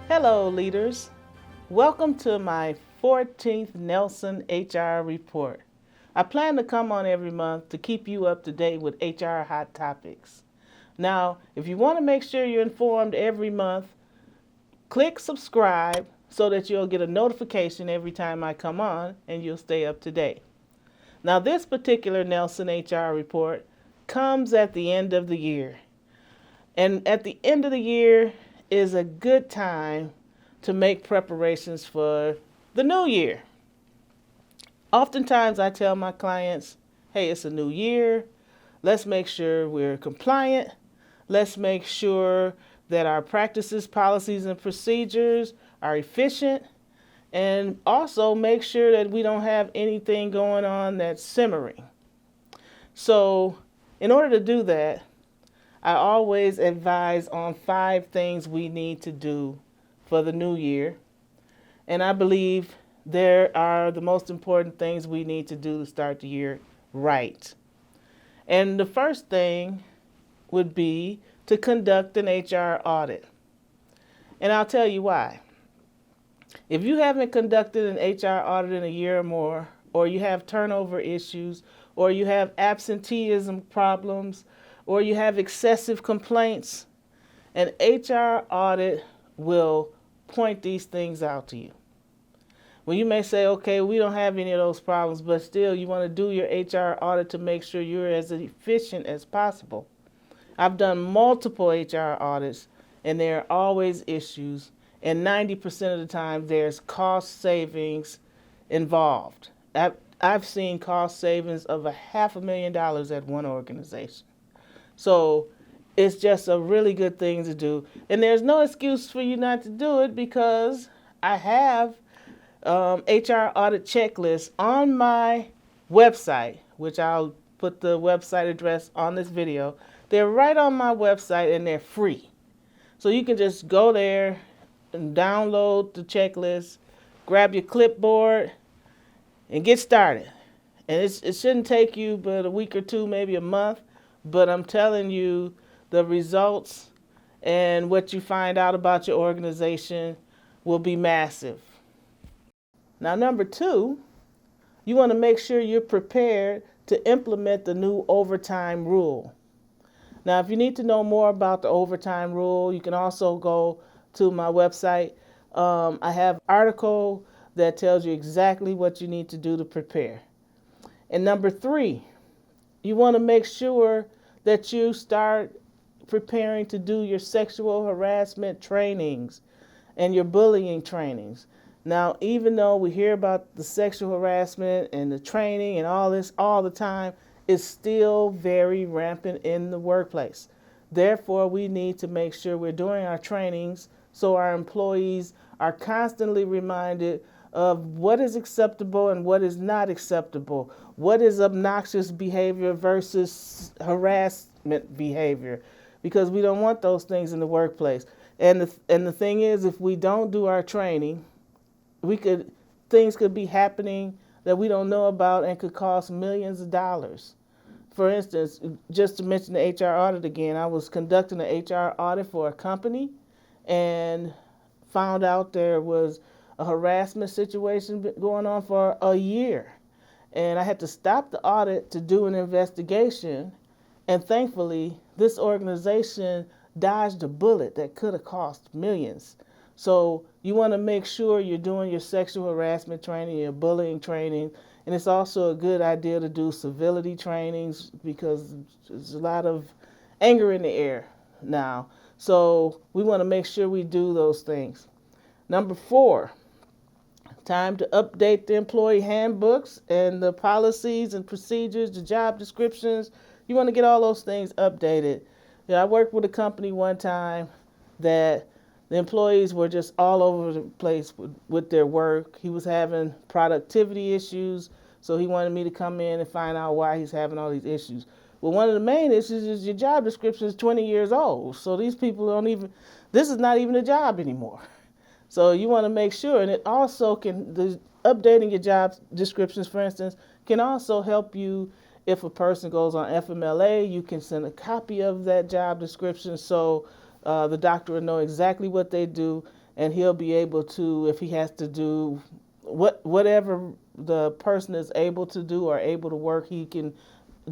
Hello, leaders. Welcome to my 14th Nelson HR report. I plan to come on every month to keep you up to date with HR hot topics. Now, if you want to make sure you're informed every month, click subscribe so that you'll get a notification every time I come on and you'll stay up to date. Now, this particular Nelson HR report comes at the end of the year. And at the end of the year is a good time to make preparations for the new year. Oftentimes I tell my clients, hey, it's a new year. Let's make sure we're compliant. Let's make sure that our practices, policies, and procedures are efficient. And also make sure that we don't have anything going on that's simmering. So in order to do that, I always advise on 5 things we need to do for the new year. And I believe there are the most important things we need to do to start the year right. And the first thing would be to conduct an HR audit. And I'll tell you why. If you haven't conducted an HR audit in a year or more, or you have turnover issues, or you have absenteeism problems, or you have excessive complaints, an HR audit will point these things out to you. Well, you may say, okay, we don't have any of those problems, but still you want to do your HR audit to make sure you're as efficient as possible. I've done multiple HR audits, and there are always issues, and 90% of the time there's cost savings involved. I've seen cost savings of $500,000 at one organization. So it's just a really good thing to do. And there's no excuse for you not to do it because I have HR audit checklist on my website, which I'll put the website address on this video. They're right on my website and they're free. So you can just go there and download the checklist, grab your clipboard, and get started. And it shouldn't take you but a week or two, maybe a month. But I'm telling you, the results and what you find out about your organization will be massive. Now, number 2, you want to make sure you're prepared to implement the new overtime rule. Now, if you need to know more about the overtime rule, you can also go to my website. I have an article that tells you exactly what you need to do to prepare. And number 3, you want to make sure that you start preparing to do your sexual harassment trainings and your bullying trainings. Now, even though we hear about the sexual harassment and the training and all this all the time, it's still very rampant in the workplace. Therefore, we need to make sure we're doing our trainings so our employees are constantly reminded of what is acceptable and what is not acceptable, what is obnoxious behavior versus harassment behavior, because we don't want those things in the workplace. And the thing is, if we don't do our training, things could be happening that we don't know about and could cost millions of dollars. For instance, just to mention the HR audit again, I was conducting an HR audit for a company and found out there was a harassment situation going on for a year. And I had to stop the audit to do an investigation. And thankfully, this organization dodged a bullet that could have cost millions. So you want to make sure you're doing your sexual harassment training, your bullying training. And it's also a good idea to do civility trainings because there's a lot of anger in the air now. So we want to make sure we do those things. Number 4, time to update the employee handbooks and the policies and procedures, the job descriptions. You want to get all those things updated. I worked with a company one time that the employees were just all over the place with their work. He was having productivity issues, so he wanted me to come in and find out why he's having all these issues. Well, one of the main issues is your job description is 20 years old, so these people this is not even a job anymore. So you want to make sure, and it also updating your job descriptions, for instance, can also help you If a person goes on FMLA, you can send a copy of that job description so the doctor will know exactly what they do, and he'll be able to, if he has to do whatever the person is able to do or able to work, he can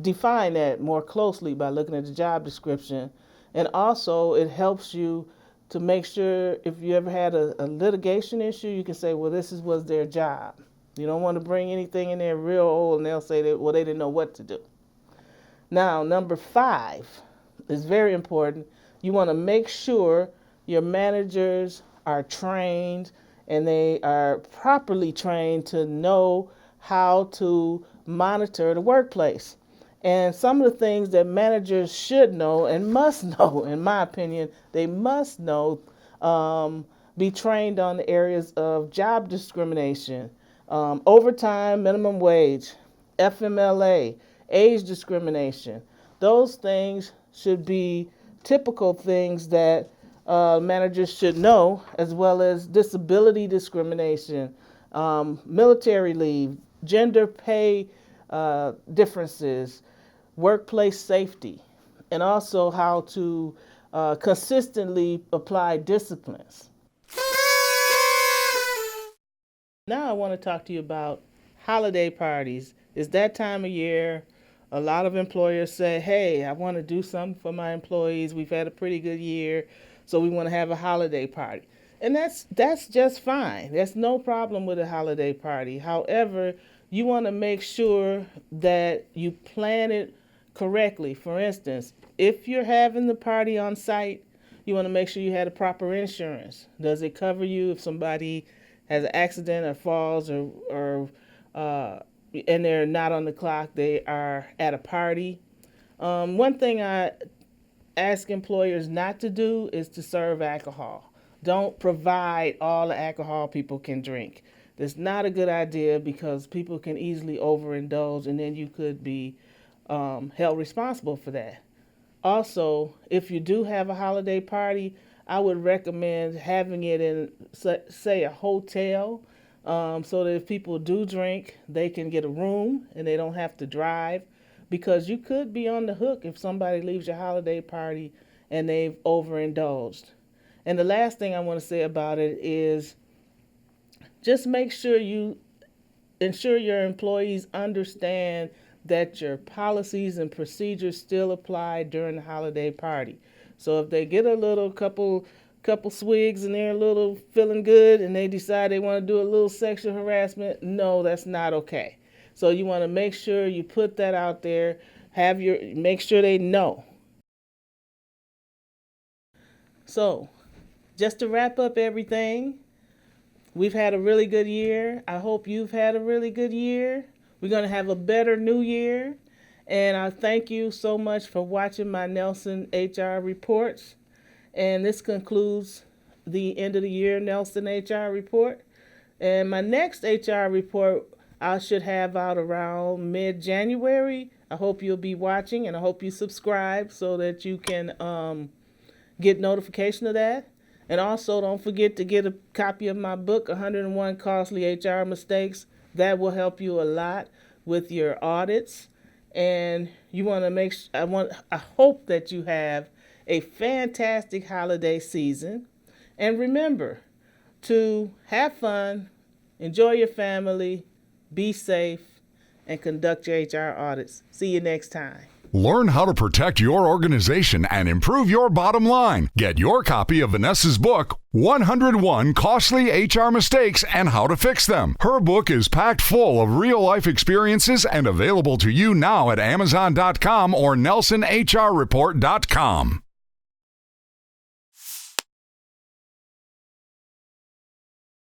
define that more closely by looking at the job description. And also it helps you to make sure if you ever had a litigation issue, you can say, well, this was their job. You don't want to bring anything in there real old and they'll say that, well, they didn't know what to do. Now, number 5 is very important. You want to make sure your managers are trained and they are properly trained to know how to monitor the workplace. And some of the things that managers should know and must know, in my opinion, they must know, be trained on the areas of job discrimination, overtime, minimum wage, FMLA, age discrimination. Those things should be typical things that managers should know, as well as disability discrimination, military leave, gender pay differences, workplace safety, and also how to consistently apply disciplines. Now I want to talk to you about holiday parties. It's that time of year. A lot of employers say, hey, I want to do something for my employees. We've had a pretty good year, so we want to have a holiday party. And that's just fine. There's no problem with a holiday party. However, you want to make sure that you plan it correctly. For instance, if you're having the party on site, you want to make sure you have the proper insurance. Does it cover you if somebody has an accident or falls or and they're not on the clock, they are at a party? One thing I ask employers not to do is to serve alcohol. Don't provide all the alcohol people can drink. That's not a good idea because people can easily overindulge and then you could be held responsible for that. Also, if you do have a holiday party, I would recommend having it in, say, a hotel, so that if people do drink, they can get a room and they don't have to drive, because you could be on the hook if somebody leaves your holiday party and they've overindulged. And the last thing I want to say about it is just make sure you ensure your employees understand that your policies and procedures still apply during the holiday party. So if they get a little couple swigs and they're a little feeling good and they decide they want to do a little sexual harassment, no, that's not okay. So you want to make sure you put that out there, make sure they know. So just to wrap up everything, we've had a really good year. I hope you've had a really good year. We're going to have a better new year. And I thank you so much for watching my Nelson HR reports. And this concludes the end of the year Nelson HR report. And my next HR report I should have out around mid-January. I hope you'll be watching and I hope you subscribe so that you can get notification of that. And also don't forget to get a copy of my book, 101 Costly HR Mistakes. That will help you a lot with your audits. And you want to I hope that you have a fantastic holiday season. And remember to have fun, enjoy your family, be safe, and conduct your HR audits. See you next time. Learn how to protect your organization and improve your bottom line. Get your copy of Vanessa's book, 101 Costly HR Mistakes and How to Fix Them. Her book is packed full of real-life experiences and available to you now at Amazon.com or NelsonHRReport.com.